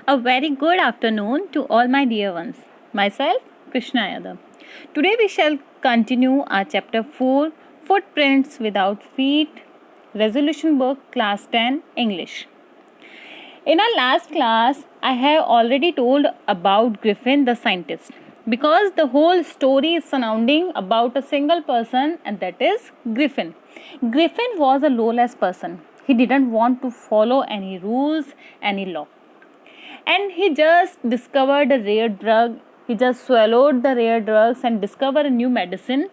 A very good afternoon to all my dear ones. Myself, Krishna Yadav. Today we shall continue our chapter 4, Footprints Without Feet, Resolution Book, Class 10, English. In our last class, I have already told about Griffin the scientist because the whole story is surrounding about a single person, and that is Griffin. Griffin was a lawless person. He didn't want to follow any rules, any law. And he just discovered a rare drug. He just swallowed the rare drugs and discovered a new medicine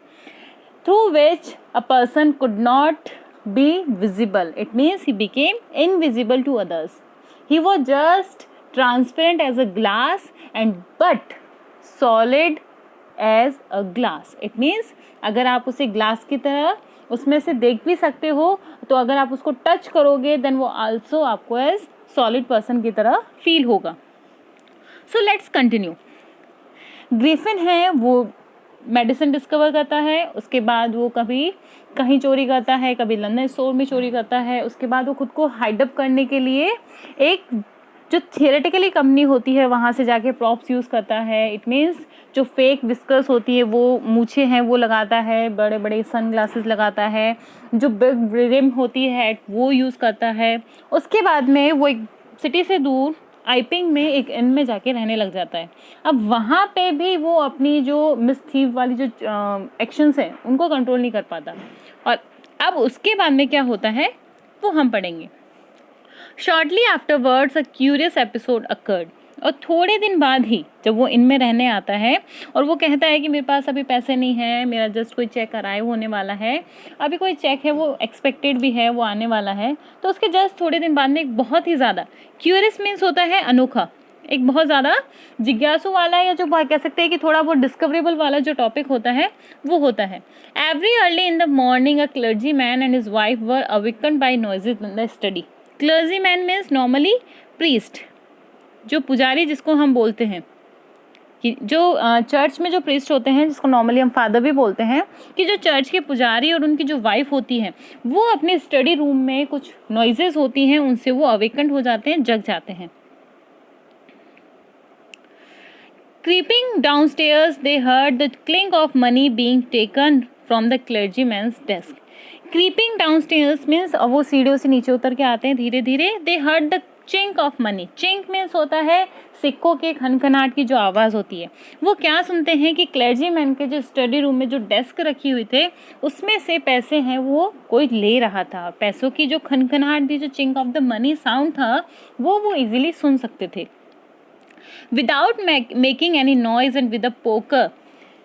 through which a person could not be visible. It means he became invisible to others. He was just transparent as a glass and but solid as a glass. It means अगर आप उसे glass की तरह उसमें से देख भी सकते हो, तो अगर आप उसको टच करोगे देन वो आल्सो आपको एज सॉलिड पर्सन की तरह फील होगा. So let's continue. ग्रिफिन है वो मेडिसिन डिस्कवर करता है, उसके बाद वो कभी कहीं चोरी करता है, कभी लंदन स्टोर में चोरी करता है. उसके बाद वो खुद को हाइड अप करने के लिए एक जो थियोरेटिकली कंपनी होती है वहाँ से जाके प्रॉप्स यूज़ करता है. इट मीन्स जो फेक विस्कर्स होती है वो मूछें हैं वो लगाता है, बड़े बड़े सन ग्लासेस लगाता है, जो बिग रिम होती है वो यूज़ करता है. उसके बाद में वो एक सिटी से दूर आइपिंग में एक इन में जाके रहने लग जाता है. अब वहाँ पे भी वो अपनी जो मिस थीव वाली जो एक्शंस हैं उनको कंट्रोल नहीं कर पाता. और अब उसके बाद में क्या होता है वो हम पढ़ेंगे. Shortly afterwards a curious episode occurred. और थोड़े दिन बाद ही जब वो इनमें रहने आता है और वो कहता है कि मेरे पास अभी पैसे नहीं है, मेरा जस्ट कोई चेक अराइव होने वाला है, अभी कोई चेक है वो एक्सपेक्टेड भी है वो आने वाला है. तो उसके जस्ट थोड़े दिन बाद में एक बहुत ही ज़्यादा क्यूरियस मीन्स होता है अनोखा, एक बहुत ज़्यादा जिज्ञासु वाला या जो कह सकते हैं कि थोड़ा बहुत डिस्कवरेबल वाला जो टॉपिक होता है वो होता है. Very early in the morning a clergyman and his wife were awakened by noises in the study. Clergyman means normally priest, जो पुजारी जिसको हम बोलते हैं कि जो चर्च में जो प्रीस्ट होते हैं जिसको नॉर्मली हम फादर भी बोलते हैं, कि जो चर्च के पुजारी और उनकी जो वाइफ होती है वो अपने स्टडी रूम में कुछ नॉइजेस होती हैं उनसे वो अवेकन्ड हो जाते हैं, जग जाते हैं. Creeping downstairs they heard the clink of money being taken from the clergyman's desk. Creeping downstairs means वो सीढ़ियों से नीचे उतर के आते हैं धीरे धीरे. दे heard the chink of money. Chink means होता है सिक्कों के खनखनाट की जो आवाज़ होती है. वो क्या सुनते हैं कि क्लर्जी मैन के जो स्टडी रूम में जो डेस्क रखी हुई थे उसमें से पैसे हैं वो कोई ले रहा था. पैसों की जो खनखनाट थी, जो chink of the money sound था वो इजीली सुन सकते थे. Without making any noise and with a poker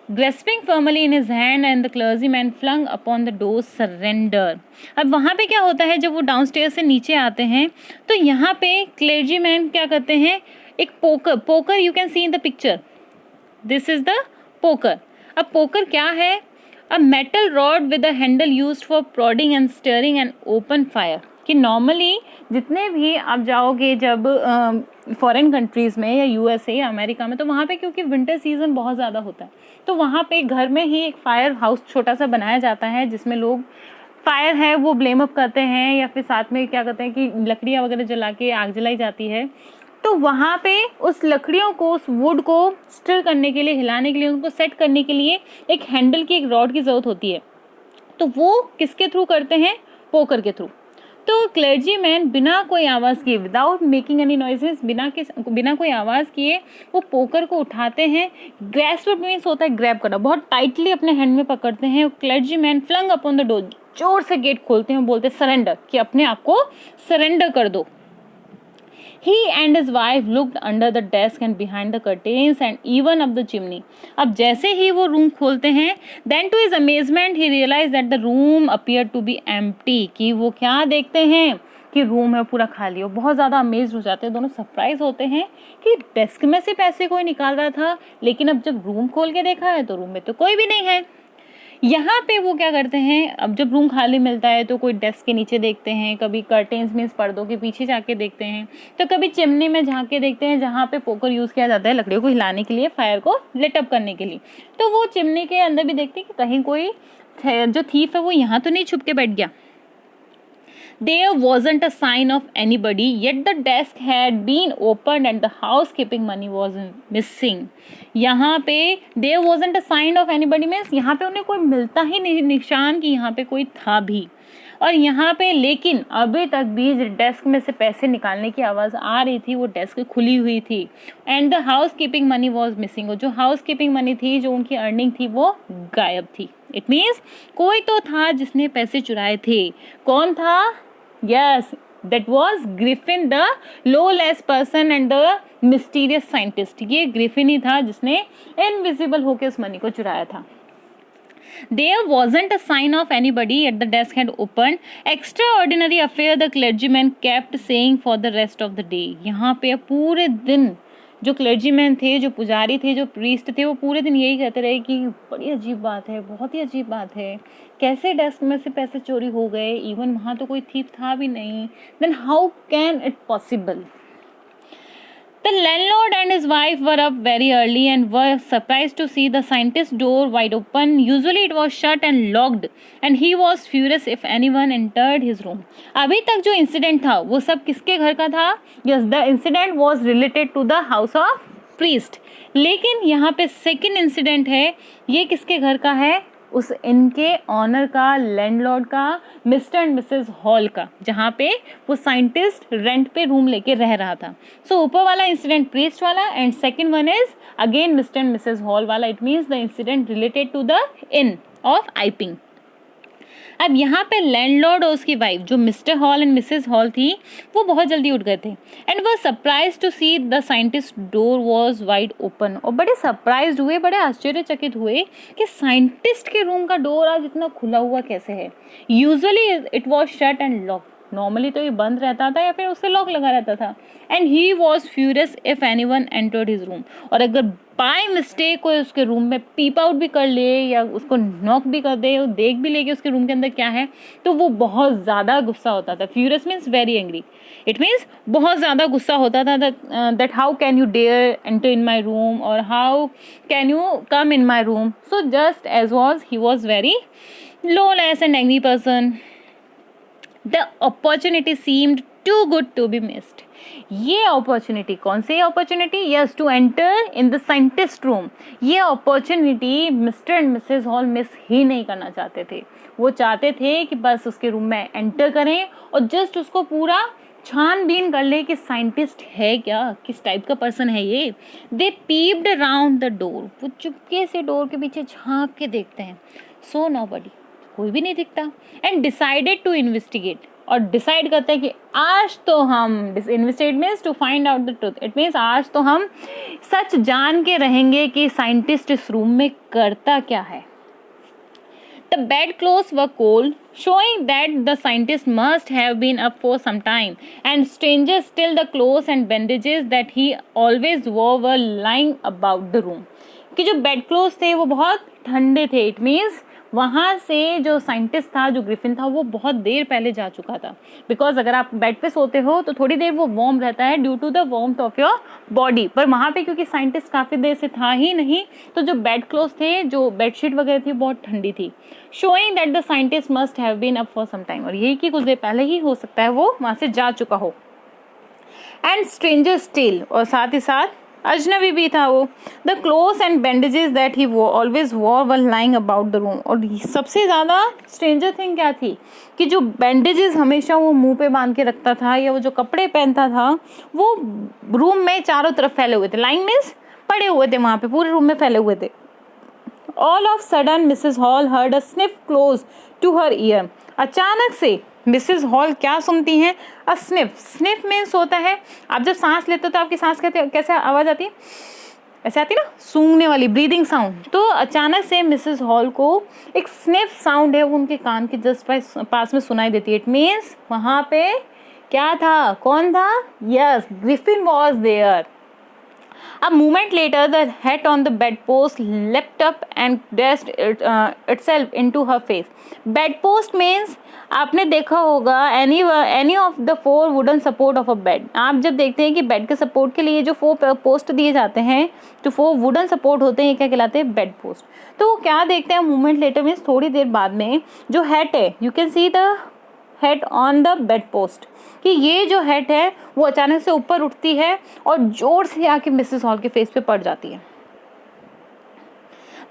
grasping firmly in his hand and the clergyman flung upon the door surrender. अब वहाँ पे क्या होता है, जब वो डाउनस्टेयर से नीचे आते हैं तो यहाँ पे क्लर्जीमैन क्या करते हैं, एक poker you can see in the picture, this is the poker. अब पोकर क्या है, a metal rod with a handle used for prodding and stirring and open fire. कि नॉर्मली जितने भी आप जाओगे जब फॉरेन कंट्रीज़ में या यूएसए या अमेरिका में, तो वहाँ पे क्योंकि विंटर सीजन बहुत ज़्यादा होता है तो वहाँ पे घर में ही एक फायर हाउस छोटा सा बनाया जाता है जिसमें लोग फायर है वो ब्लेम अप करते हैं या फिर साथ में क्या करते हैं कि लकड़ियाँ वगैरह जला के आग जलाई जाती है. तो वहाँ पे उस लकड़ियों को, उस वुड को स्टिर करने के लिए, हिलाने के लिए, उनको सेट करने के लिए एक हैंडल की, एक रॉड की ज़रूरत होती है. तो वो किसके थ्रू करते हैं, पोकर के थ्रू. तो क्लर्जी मैन बिना कोई आवाज़ किए, विदाउट मेकिंग एनी नॉइजेस, बिना कोई आवाज़ किए वो पोकर को उठाते हैं. ग्रैस्प मीन्स होता है ग्रैब करना, बहुत टाइटली अपने हैंड में पकड़ते हैं. Clergyman flung upon the door, जोर से गेट खोलते हैं, बोलते हैं सरेंडर, कि अपने आप को सरेंडर कर दो. He and his wife looked under the desk and behind the curtains and even up the chimney. अब जैसे ही वो रूम खोलते हैं, then to his amazement he realized that the room appeared to be empty. कि वो क्या देखते हैं कि रूम है पूरा खाली हो. बहुत ज़्यादा अमेज हो जाते हैं दोनों, सरप्राइज होते हैं कि डेस्क में से पैसे कोई निकाल रहा था, लेकिन अब जब रूम खोल के देखा है तो रूम में तो कोई भी नहीं है. यहाँ पे वो क्या करते हैं, अब जब रूम खाली मिलता है तो कोई डेस्क के नीचे देखते हैं, कभी कर्टेन्स मीन्स पर्दों के पीछे जाके देखते हैं, तो कभी चिमनी में झांक के देखते हैं जहाँ पे पोकर यूज़ किया जाता है लकड़ियों को हिलाने के लिए, फायर को लिट अप करने के लिए. तो वो चिमनी के अंदर भी देखते हैं कि कहीं कोई जो थीफ है वो यहाँ तो नहीं छुप के बैठ गया. There wasn't a sign of anybody, yet the desk had been opened and the housekeeping money was missing. यहाँ पे there wasn't a sign of anybody means यहाँ पे उन्हें कोई मिलता ही नहीं निशान कि यहाँ पे कोई था भी। और यहाँ पे लेकिन अभी तक भी डेस्क में से पैसे निकालने की आवाज़ आ रही थी, वो डेस्क खुली हुई थी। And the house keeping money was missing, जो हाउस कीपिंग मनी थी, जो उनकी अर्निंग थी, वो गायब थी। इट मीन्स कोई तो था जिसने पैसे चुराए थे। कौन था? Yes, that was Griffin, the lawless person and the mysterious scientist. ये ग्रिफिन ही था जिसने इनविजिबल होकर उस मनी को चुराया था। There wasn't a sign of anybody at the desk had opened. Extraordinary affair, the clergyman kept saying for the rest of the day. यहाँ पे पूरे दिन जो क्लर्जीमैन थे, जो पुजारी थे, जो प्रीस्ट थे, वो पूरे दिन यही कहते रहे कि बड़ी अजीब बात है, बहुत ही अजीब बात है, कैसे डेस्क में से पैसे चोरी हो गए, इवन वहाँ तो कोई थीप था भी नहीं। Then how can it possible? The landlord and his wife were up very early and were surprised to see the scientist's door wide open. Usually it was shut and locked, and he was furious if anyone entered his room. अभी तक जो incident था वो सब किसके घर का था? Yes, the incident was related to the house of priest. लेकिन यहाँ पे सेकंड इंसिडेंट है, ये किसके घर का है? उस इनके ऑनर का, लैंडलॉर्ड का, मिस्टर एंड मिसेस हॉल का, जहाँ पे वो साइंटिस्ट रेंट पे रूम लेके रह रहा था। सो ऊपर वाला इंसिडेंट प्रीस्ट वाला and second one is again Mr and Mrs Hall वाला। It means the incident related to the inn of Iping. अब यहाँ पे लैंडलॉर्ड और उसकी वाइफ जो Mr Hall and Mrs Hall थी, वो बहुत जल्दी उठ गए थे एंड वो surprise to see the scientist door was wide open. और बड़े सरप्राइज हुए, बड़े आश्चर्यचकित हुए कि साइंटिस्ट के रूम का डोर आज इतना खुला हुआ कैसे है। Usually it was shut and lock, normally तो ये बंद रहता था या फिर उससे लॉक लगा रहता था। And he was furious if anyone entered his room, और अगर बाय मिस्टेक कोई उसके रूम में पीप आउट भी कर ले या उसको नॉक भी कर दे और देख भी ले कि उसके रूम के अंदर क्या है, तो वो बहुत ज़्यादा गुस्सा होता था। Furious means very angry, it means बहुत ज़्यादा गुस्सा होता था that how can you dare enter in my room और how can you come in my room. So just as was he was very lawless and angry person. The opportunity seemed too good to be missed. ये opportunity, कौन सी opportunity? Yes, to enter in the scientist room. ये opportunity Mr and Mrs Hall miss ही नहीं करना चाहते थे। वो चाहते थे कि बस उसके रूम में एंटर करें और जस्ट उसको पूरा छानबीन कर ले कि साइंटिस्ट है क्या, किस टाइप का पर्सन है ये। दे पीप्ड अराउंड द डोर, वो चुपके से डोर के पीछे झांक के देखते हैं। सो नोबडी, कोई भी नहीं दिखता। एंड डिसाइडेड टू इन्वेस्टिगेट, और डिसाइड करते हैं कि आज तो हम, investigate means to find out the truth, it means आज तो हम सच जान के रहेंगे कि साइंटिस्ट इस रूम में करता क्या है। The bedclothes were cold, showing that the scientist must have been up for some time, and stranger still, the clothes and bandages that he always wore were lying about the room. कि जो bed clothes थे वो बहुत ठंडे थे। It means वहाँ से जो साइंटिस्ट था, जो ग्रिफिन था, वो बहुत देर पहले जा चुका था। बिकॉज अगर आप बेड पे सोते हो तो थोड़ी देर वो वार्म रहता है due to the warmth of your body, पर वहाँ पे क्योंकि साइंटिस्ट काफ़ी देर से था ही नहीं, तो जो बेड क्लोथ्स थे, जो बेडशीट वगैरह थी, बहुत ठंडी थी। Showing that the scientist must have been up for some time, और यही कि कुछ देर पहले ही हो सकता है वो वहाँ से जा चुका हो। एंड स्ट्रेंजर स्टिल, और साथ ही साथ अजनबी भी था वो। The clothes and bandages that he always war were lying about the room, और सबसे ज़्यादा स्ट्रेंजर थिंग क्या थी कि जो बैंडेजेस हमेशा वो मुंह पे बांध के रखता था या वो जो कपड़े पहनता था, वो रूम में चारों तरफ फैले हुए थे। लाइंग मीन्स पड़े हुए थे, वहाँ पे पूरे रूम में फैले हुए थे। All of sudden Mrs Hall heard a sniff close to her ear, अचानक से मिसेस हॉल क्या सुनती हैं? अ स्निफ। स्निफ मीन्स होता है, आप जब सांस लेते हो तो आपकी सांस कैसे आवाज़ आती है? ऐसे आती है ना, सूंघने वाली, ब्रीदिंग साउंड। तो अचानक से मिसेस हॉल को एक स्निफ साउंड है वो उनके कान के जस्ट पास में सुनाई देती है। इट मीन्स वहाँ पे क्या था, कौन था? Yes, Griffin was there. A moment later, the hat on the bedpost leapt up and dashed itself into her face. Bedpost means आपने देखा होगा any of the four wooden support of a bed. आप जब देखते हैं कि bed के support के लिए जो 4 पोस्ट दिए जाते हैं, जो 4 वुडन सपोर्ट होते हैं, ये क्या कहलाते हैं? Bed post. तो वो क्या देखते हैं? मोमेंट लेटर मीन्स थोड़ी देर बाद में जो हैट है, you can see the head on the bed post, कि ये जो हेड है वो अचानक से ऊपर उठती है और जोर से आके मिसेस हॉल के फेस पे पड़ जाती है।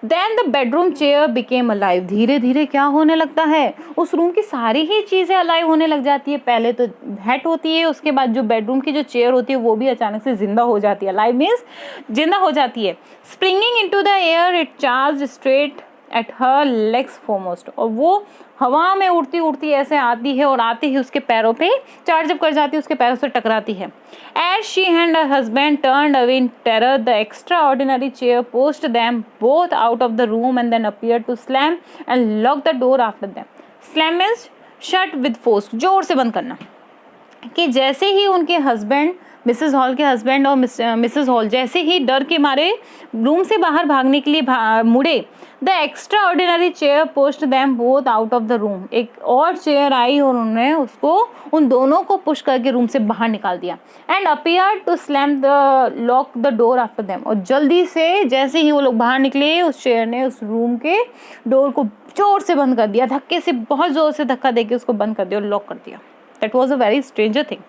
Then the bedroom chair became alive, धीरे धीरे क्या होने लगता है, उस रूम की सारी ही चीज़ें अलाइव होने लग जाती है। पहले तो हेड होती है, उसके बाद जो बेडरूम की जो चेयर होती है वो भी अचानक से जिंदा हो जाती है। अलाइव मीन्स जिंदा हो जाती है। Springing into the air it charge straight at her legs foremost, और वो हवा में उड़ती उड़ती ऐसे आती है और आती ही उसके पैरों पे चार्ज अप कर जाती है, उसके पैरों से टकराती है। As she and her husband turned away in terror, the extraordinary chair pushed them both out of the room and then appeared to slam and lock the door after them. Slam means shut with force, जोर से बंद करना। कि जैसे ही उनके husband, Mrs hall के husband और Mrs hall जैसे ही डर के मारे रूम से बाहर भागने के लिए मुड़े, the extra ordinary chair pushed them both out of the room, एक और चेयर आई और उन्होंने उसको उन दोनों को पुश करके रूम से बाहर निकाल दिया। And appear to slam the lock the door after them, और जल्दी से जैसे ही वो लोग बाहर निकले उस चेयर ने उस रूम के डोर को जोर से बंद कर दिया, धक्के से, बहुत जोर से धक्का देके उसको बंद कर दिया और लॉक कर दिया। That was a very stranger thing.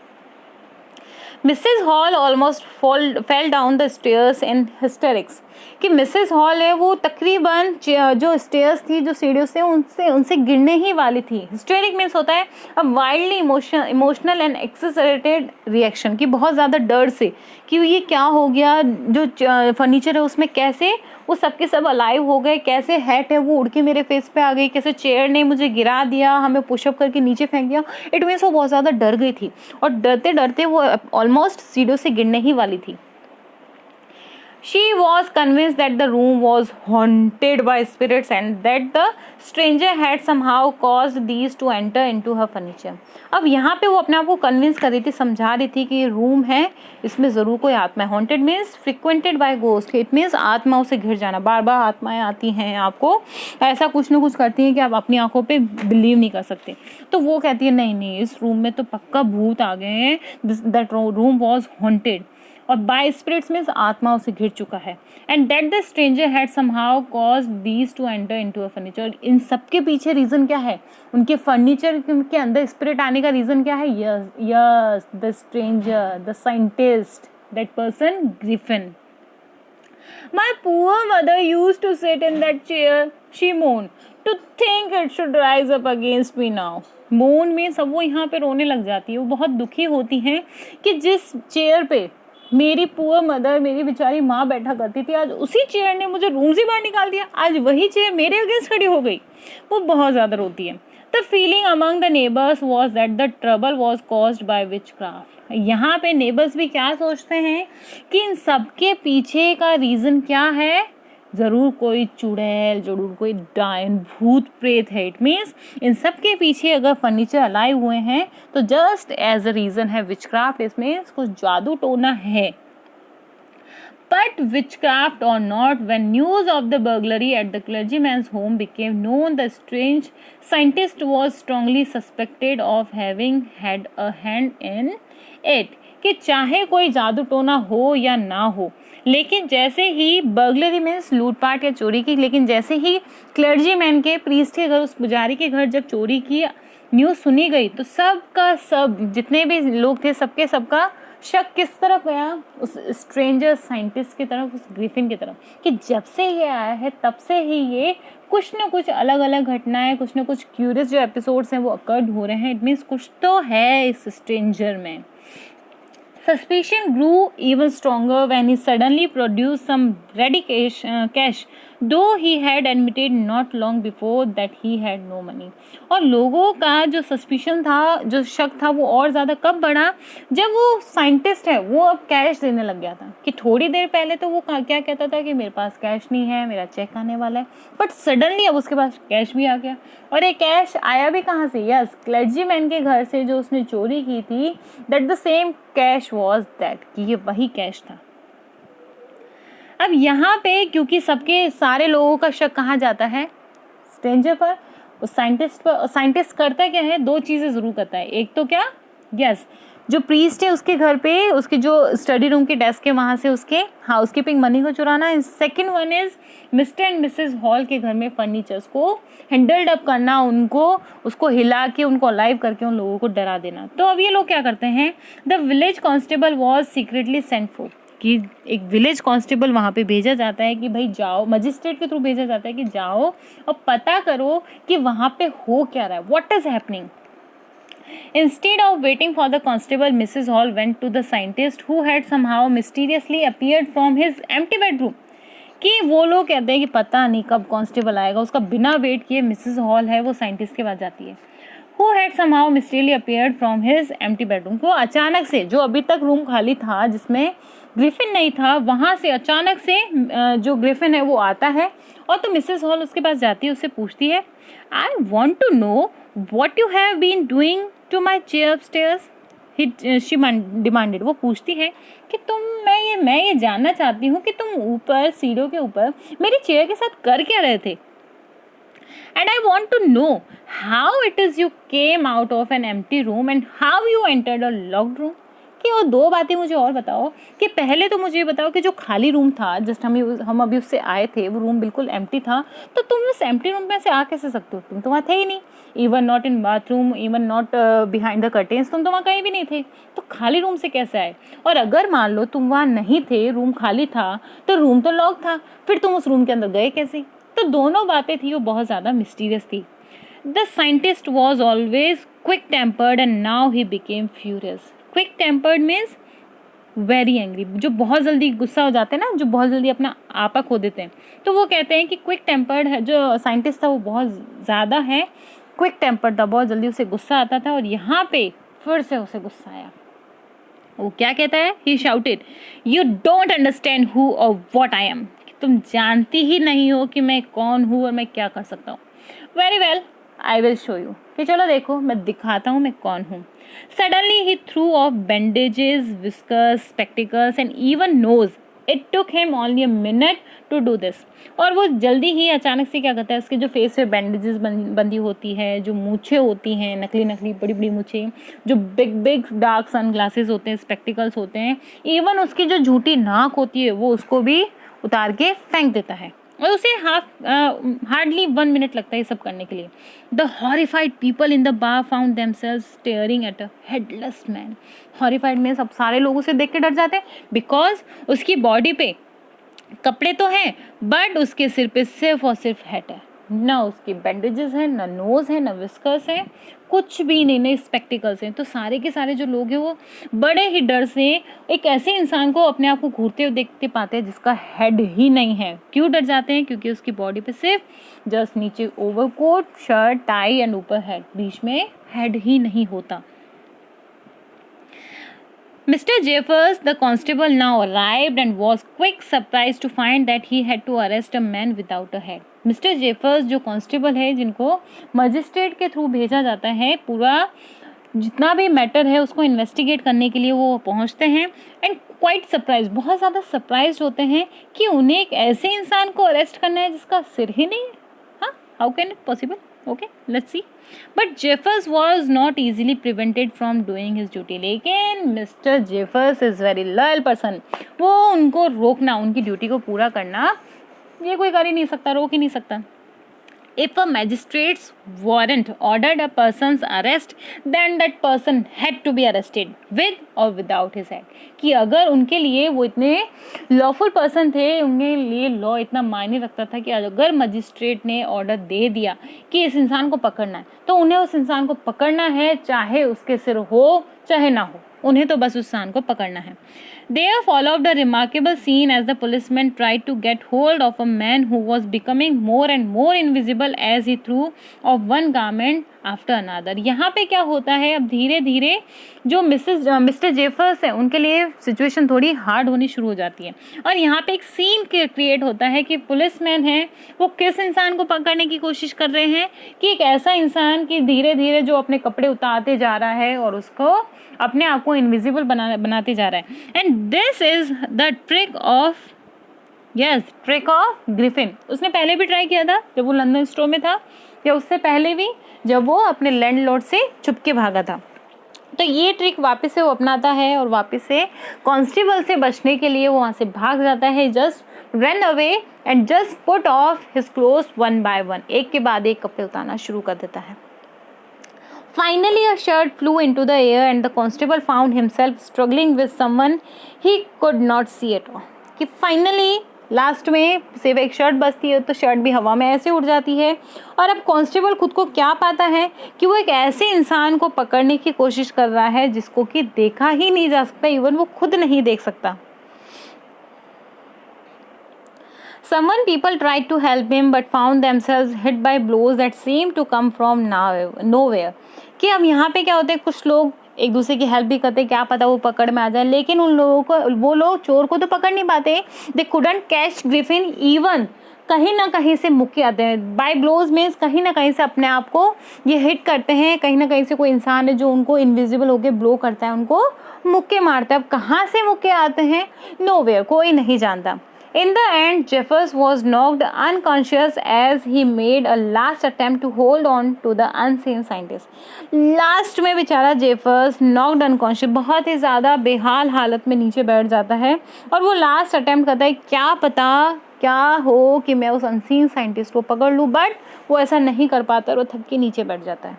Mrs hall almost fell down the stairs in hysterics, कि मिसेस हॉल है वो तकरीबन जो स्टेयर्स थी, जो सीढ़ियों से उनसे गिरने ही वाली थी। हिस्टेरिक मीन्स होता है अ वाइल्डली इमोशनल एंड एक्सेसरेटेड रिएक्शन, कि बहुत ज़्यादा डर से कि ये क्या हो गया, जो फर्नीचर है उसमें कैसे वो सब के सब अलाइव हो गए, कैसे हैट है वो उड़ के मेरे फेस पे आ गई, कैसे चेयर ने मुझे गिरा दिया, हमें पुशअप करके नीचे फेंक दिया। इट मीन्स वो बहुत ज़्यादा डर गई थी और डरते डरते वो ऑलमोस्ट सीढ़ियों से गिरने ही वाली थी। She was convinced that the room was haunted by spirits and that the stranger had somehow caused these to enter into her furniture. अब यहाँ पे वो अपने आप को कन्विंस कर रही थी, समझा रही थी कि ये रूम है, इसमें ज़रूर कोई आत्मा है। Haunted means frequented by ghost, it means आत्माओं से घिर जाना, बार बार आत्माएं आती हैं, आपको ऐसा कुछ ना कुछ करती हैं कि आप अपनी आंखों पे बिलीव नहीं कर सकते। तो वो कहती है नहीं नहीं, इस रूम में तो पक्का भूत आ गए हैं, दैट रूम वॉज हॉन्टेड, और बाय स्पिरिट्स मीन्स आत्माओं से घिर चुका है। And that the stranger had somehow caused these to enter into a furniture, इन सब के पीछे रीज़न क्या है, उनके फर्नीचर के अंदर स्पिरिट आने का रीज़न क्या है? Yes the stranger, the scientist, that person Griffin. My poor mother used to sit in that chair, she moaned, to think it should rise up against me now. मोन में सब वो यहाँ पे रोने लग जाती है, वो बहुत दुखी होती हैं कि जिस चेयर पे मेरी पुअर मदर, मेरी बेचारी माँ बैठा करती थी, आज उसी चेयर ने मुझे रूम से बाहर निकाल दिया, आज वही चेयर मेरे अगेंस्ट खड़ी हो गई। वो बहुत ज़्यादा रोती है। The feeling among the neighbors was that the trouble was caused by witchcraft. यहाँ पे नेबर्स भी क्या सोचते हैं कि इन सब के पीछे का रीज़न क्या है? ज़रूर कोई चुड़ैल, जरूर कोई डायन, भूत प्रेत है। इट मीन्स इन सब के पीछे अगर फर्नीचर अलाइव हुए हैं तो जस्ट एज अ रीज़न है विचक्राफ्ट, इसमें कुछ जादू टोना है। But witchcraft or not, when news of the burglary at the clergyman's home became known, the strange scientist was strongly suspected of having had a hand in it. कि चाहे कोई जादू टोना हो या ना हो, लेकिन जैसे ही बर्गलरी मीन्स लूटपाट या चोरी की, लेकिन जैसे ही क्लर्जीमैन के, प्रीस्ट के घर, उस पुजारी के घर जब चोरी की न्यूज़ सुनी गई तो सबका सब, जितने भी लोग थे, सबका शक किस तरफ गया? उस स्ट्रेंजर साइंटिस्ट की तरफ, उस ग्रिफिन की तरफ, कि जब से ये आया है तब से ही ये कुछ न कुछ अलग अलग घटनाएं, कुछ न कुछ क्यूरियस जो एपिसोड्स हैं वो अकर्ड हो रहे हैं। इट मीन्स कुछ तो है इस स्ट्रेंजर में। Suspicion grew even stronger when he suddenly produced some ready cash, though he had admitted not long before that he had no money. और लोगों का जो सस्पिशन था, जो शक था, वो और ज़्यादा कब बढ़ा? जब वो साइंटिस्ट है वो अब कैश देने लग गया था। कि थोड़ी देर पहले तो वो क्या कहता था कि मेरे पास कैश नहीं है, मेरा चेक आने वाला है, बट सडनली अब उसके पास कैश भी आ गया। और ये कैश आया भी कहाँ से? यस, क्लर्जीमैन के घर से जो उसने चोरी की थी। That the same cash was that, कि ये वही कैश था। अब यहाँ पे क्योंकि सबके सारे लोगों का शक कहाँ जाता है? स्ट्रेंजर पर, उस साइंटिस्ट पर। साइंटिस्ट करता क्या है? दो चीज़ें ज़रूर करता है। एक तो क्या? यस, जो प्रीस्ट है उसके घर पे उसके जो स्टडी रूम की डेस्क है वहाँ से उसके हाउसकीपिंग मनी को चुराना। Second one is mister and Mrs hall के घर में फर्नीचर्स को हैंडल्ड अप करना, उनको उसको हिला के उनको अलाइव करके उन लोगों को डरा देना। तो अब ये लोग क्या करते हैं, the village constable was secretly sent for, कि एक विलेज कांस्टेबल वहाँ पे भेजा जाता है कि भाई जाओ, मजिस्ट्रेट के थ्रू भेजा जाता है कि जाओ और पता करो कि वहाँ पे हो क्या रहा है, what is happening. Instead of waiting for the constable, Mrs. Hall went to the scientist who had somehow mysteriously appeared from his empty bedroom. कि वो लोग कहते हैं कि पता नहीं कब कांस्टेबल आएगा, उसका बिना वेट किए मिसेस हॉल है वो साइंटिस्ट के पास जाती है। Who had somehow mysteriously appeared from his empty bedroom. वो अचानक से, जो अभी तक रूम खाली था जिसमें ग्रिफिन नहीं था, वहाँ से अचानक से जो ग्रिफिन है वो आता है और तो मिसेस हॉल उसके पास जाती है, उससे पूछती है, I want to know what you have been doing to my chair upstairs, she demanded. वो पूछती है कि मैं ये जानना चाहती हूँ कि तुम ऊपर सीढ़ियों के ऊपर मेरी चेयर के साथ कर क्या रहे थे। And I want to know how it is you came out of an empty room and how you entered a locked room. कि वो दो बातें मुझे और बताओ कि पहले तो मुझे ये बताओ कि जो खाली रूम था, जस्ट हम अभी उससे आए थे, वो रूम बिल्कुल एम्प्टी था, तो तुम उस एम्प्टी रूम में से आ कैसे सकते हो, तुम तो वहाँ थे ही नहीं, even not in bathroom, even not behind the curtains, तुम तो वहाँ कहीं भी नहीं थे, तो खाली रूम से कैसे आए। और अगर मान लो तुम वहाँ नहीं थे, रूम खाली था, तो रूम तो लॉक था, फिर तुम उस रूम के अंदर गए कैसे। तो दोनों बातें थी वो बहुत ज़्यादा मिस्टीरियस थी। The scientist was always quick tempered and now he became furious. Quick tempered means very angry, जो बहुत जल्दी गुस्सा हो जाते हैं ना, जो बहुत जल्दी अपना आपा खो देते हैं, तो वो कहते हैं कि क्विक टेम्पर्ड है जो साइंटिस्ट था वो बहुत ज़्यादा है, क्विक टेम्पर्ड था, बहुत जल्दी उसे गुस्सा आता था। और यहाँ पे फिर से उसे गुस्सा आया। वो क्या कहता है, he shouted, you don't understand who और व्हाट आई एम, तुम जानती ही नहीं हो कि मैं कौन हूँ और मैं क्या कर सकता हूँ। Very well, I will show you, कि चलो देखो मैं दिखाता हूँ मैं कौन हूँ। सडनली ही threw off bandages, whiskers, spectacles and even nose. It took him only a minute to do this. और वो जल्दी ही अचानक से क्या करता है, उसके जो फेस पे बैंडेजेस बंदी होती है, जो मूछें होती हैं, नकली नकली बड़ी बड़ी मूछें, जो big big dark sunglasses होते हैं, स्पेक्टिकल्स होते हैं, इवन उसकी जो झूठी नाक होती है वो उसको भी उतार के फेंक देता है। और उसे हार्डली 1 मिनट लगता है ये सब करने के लिए। The horrified people in the bar found themselves staring at a headless man. Horrified में सब सारे लोग उसे देख के डर जाते हैं, बिकॉज उसकी बॉडी पे कपड़े तो हैं बट उसके सिर पे सिर्फ और सिर्फ हेड है, ना उसकी बैंडेजेस हैं, ना नोज है, ना विस्कर्स हैं, कुछ भी नहीं, नहीं स्पेक्टिकल्स हैं। तो सारे के सारे जो लोग हैं वो बड़े ही डर से एक ऐसे इंसान को अपने आप को घूरते हुए देखते पाते हैं जिसका हेड ही नहीं है। क्यों डर जाते हैं, क्योंकि उसकी बॉडी पे सिर्फ जस्ट नीचे ओवरकोट, शर्ट, टाई एंड ऊपर हेड, बीच में हेड ही नहीं होता। Mr. Jeffers, the constable, now arrived and was quick surprised to find that he had to arrest a man without a head. Mr. Jeffers जो constable है, जिनको magistrate के through भेजा जाता है, पूरा जितना भी मैटर है उसको इन्वेस्टिगेट करने के लिए वो पहुंचते हैं, एंड क्वाइट सरप्राइज, बहुत ज़्यादा सरप्राइज होते हैं कि उन्हें एक ऐसे इंसान को अरेस्ट करना है जिसका सिर ही नहीं है। हाँ, how can it possible? Okay, let's see. But Jeffers was not easily prevented from doing his duty. लेकिन Mr. Jeffers is very loyal person. वो उनको रोकना, उनकी ड्यूटी को पूरा करना, ये कोई कर ही नहीं सकता, रोक ही नहीं सकता। If a magistrate's warrant ordered a person's arrest, then that person had to be arrested with or without his head. कि अगर उनके लिए वो इतने लॉफुल पर्सन थे, उनके लिए लॉ इतना मायने रखता था कि अगर मजिस्ट्रेट ने ऑर्डर दे दिया कि इस इंसान को पकड़ना है, तो उन्हें उस इंसान को पकड़ना है, चाहे उसके सिर हो चाहे ना हो, उन्हें तो बस उस इंसान को पकड़ना है। There followed a remarkable scene as the policeman tried to get hold of a man who was becoming more and more invisible as he threw off one garment after another. यहाँ पे क्या होता है, अब धीरे धीरे जो मिस्टर जेफर्स है उनके लिए सिचुएशन थोड़ी हार्ड होनी शुरू हो जाती है, और यहाँ पे एक सीन क्रिएट होता है कि पुलिसमैन है वो किस इंसान को पकड़ने की कोशिश कर रहे हैं, कि एक ऐसा इंसान कि धीरे धीरे जो अपने कपड़े उतारते जा रहा है और उसको अपने आप को इनविजिबल बनाते जा रहा है। And this is the trick of Griffin. उसने पहले भी ट्राई किया था जब वो लंदन स्टोर में था, या उससे पहले भी जब वो अपने लैंडलॉर्ड से छुप के भागा था। तो ये ट्रिक वापस से वो अपनाता है और वापस से कांस्टेबल से बचने के लिए वो वहाँ से भाग जाता है. Just run away and just put off his cloth one by one. एक के बाद एक कपड़े उतारना शुरू कर देता है. Finally, a shirt flew into the air and the constable found himself struggling with someone he could not see at all. कि finally लास्ट में सिर्फ एक शर्ट बचती है तो शर्ट भी हवा में ऐसे उड़ जाती है. और अब कांस्टेबल खुद को क्या पाता है कि वो एक ऐसे इंसान को पकड़ने की कोशिश कर रहा है जिसको कि देखा ही नहीं जा सकता, इवन वो खुद नहीं देख सकता. Someone people tried to help him but found themselves hit by blows that seemed to come from nowhere. कि अब यहाँ पे क्या होता है, कुछ लोग एक दूसरे की हेल्प भी करते हैं, क्या पता वो पकड़ में आ जाए, लेकिन उन लोगों को, वो लोग चोर को तो पकड़ नहीं पाते. They couldn't catch Griffin even. कहीं ना कहीं से मुक्के आते हैं. बाय ब्लोज मीन्स कहीं ना कहीं से अपने आप को ये हिट करते हैं. कहीं ना कहीं से कोई इंसान है जो उनको इनविजिबल होकर ब्लो करता है, उनको मुक्के मारता है. अब कहाँ से मुक्के आते हैं, नोवेयर, कोई नहीं जानता. In the end, Jeffers was knocked unconscious as he made a last attempt to hold on to the unseen scientist. Last में बेचारा जेफर्स नॉक्ड अनकॉन्शियस, बहुत ही ज़्यादा बेहाल हालत में नीचे बैठ जाता है और वो लास्ट अटेम्प्ट करता है, क्या पता क्या हो कि मैं उस अनसीन साइंटिस्ट को पकड़ लूँ, बट वो ऐसा नहीं कर पाता और वो थक के नीचे बैठ जाता है.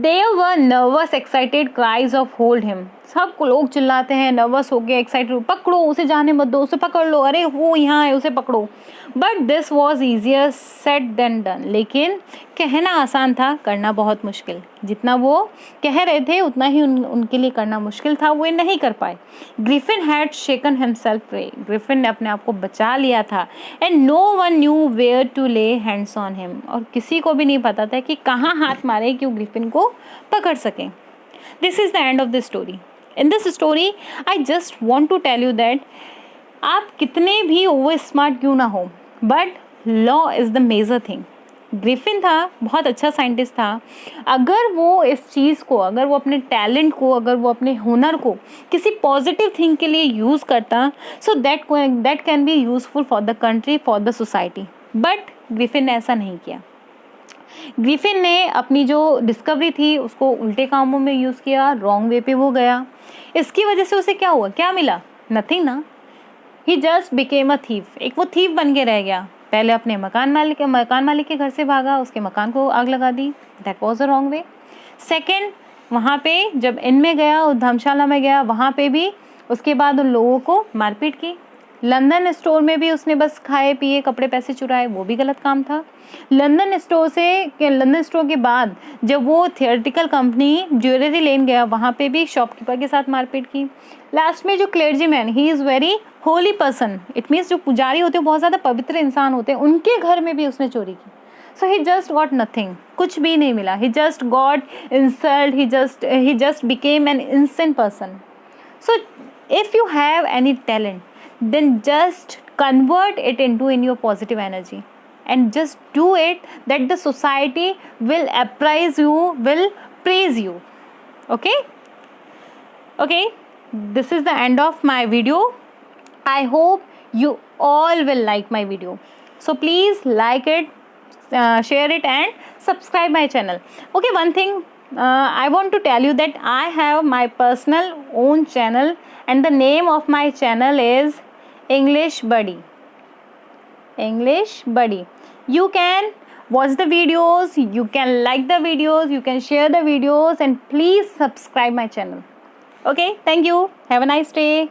There were nervous, excited cries of hold him. सब लोग चिल्लाते हैं, नर्वस हो गए, एक्साइटेड, पकड़ो उसे, जाने मत दो, उसे पकड़ लो, अरे वो यहाँ है, उसे पकड़ो. But this was easier said than done. लेकिन कहना आसान था, करना बहुत मुश्किल. जितना वो कह रहे थे उतना ही उनके लिए करना मुश्किल था, वो नहीं कर पाए. Griffin had shaken himself free. Griffin ने अपने आप को बचा लिया था. And no one knew where to lay hands on him. और किसी को भी नहीं पता था कि कहाँ हाथ मारे कि वो ग्रिफिन को पकड़ सकें. This is the end of the story. In this story, I just want to tell you that आप कितने भी ओवर स्मार्ट क्यों ना हो, but law is the major thing. Griffin था, बहुत अच्छा साइंटिस्ट था. अगर वो इस चीज़ को, अगर वो अपने टैलेंट को, अगर वो अपने हुनर को किसी पॉजिटिव थिंग के लिए यूज़ करता, so that can be useful for the country, for the society. But Griffin ने ऐसा नहीं किया. ग्रिफिन ने अपनी जो डिस्कवरी थी उसको उल्टे कामों में यूज़ किया, रॉन्ग वे पे वो गया. इसकी वजह से उसे क्या हुआ, क्या मिला, नथिंग ना. ही जस्ट बिकेम अ थीफ. एक वो थीफ बन के रह गया. पहले अपने मकान मालिक के घर से भागा, उसके मकान को आग लगा दी. That was a wrong way. Second, वहाँ पे जब इन में गया, उस धर्मशाला में गया, वहाँ पे भी उसके बाद उन लोगों को मारपीट की. लंदन स्टोर में भी उसने बस खाए पिए, कपड़े पैसे चुराए, वो भी गलत काम था. लंदन स्टोर के बाद जब वो थियोरेटिकल कंपनी ज्वेलरी लेन गया, वहाँ पे भी शॉपकीपर के साथ मारपीट की. लास्ट में जो clergyman, he is very holy person, it means जो पुजारी होते हैं बहुत ज़्यादा पवित्र इंसान होते हैं, उनके घर में भी उसने चोरी की. So he just got nothing, कुछ भी नहीं मिला. He just got insult, he just became an innocent person. So if you have any talent, then just convert it into in your positive energy and just do it, that the society will appraise you, will praise you. Okay, this is the end of my video. I hope you all will like my video, so please like it, share it and subscribe my channel. Okay, one thing I want to tell you that I have my personal own channel and the name of my channel is English Buddy. You can watch the videos, you can like the videos, you can share the videos, and please subscribe my channel. Okay, thank you. Have a nice day.